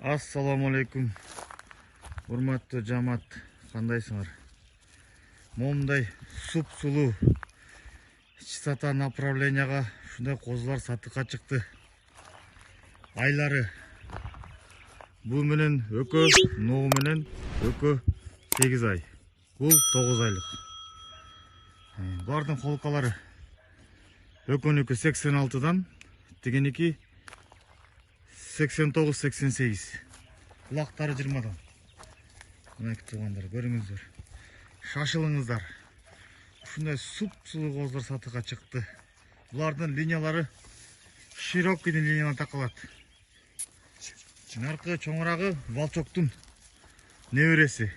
Assalamu alaikum. Урматтуу жамаат, кандайсыңар? Момундай суп-сулуу ич сата направленияга ушундай козулар сатыкка чыкты. Айлары бул менен өкө, ногу менен өкө 8 ай. Бул 9 айлык. Булардын колкалары өкөнүкү 86дан, тигиники 89-88. Булактары 20дан. Мынакей туугандар, көрүңүздөр. Шашылыңыздар. Ушундай суп-сулуу козулар сатыкка чыкты. Булардын линиялары широкийдин линиясына такалат. Наркы чоңурагы Волчоктун небереси.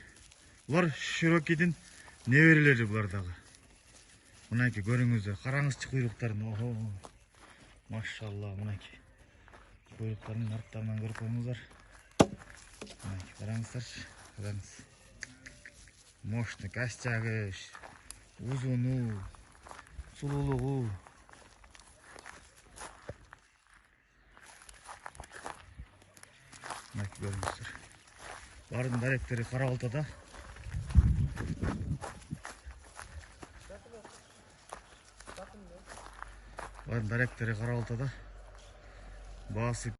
Булар широкийдин неберелери булар дагы. Мынакей көрүңүздөр, караңызчы куйруктарын. Охо. Машалла, мынакей. Куйруктардын арттарынан көрүп коюңуздар. Мынакей караңыздарчы, караңыз. Мощный костягы, узуну, сулуулугу. Мынакей көрүңүздөр. Бардын даректери Кара-Балтада. Бардын даректери Кара-Балтада. Баасы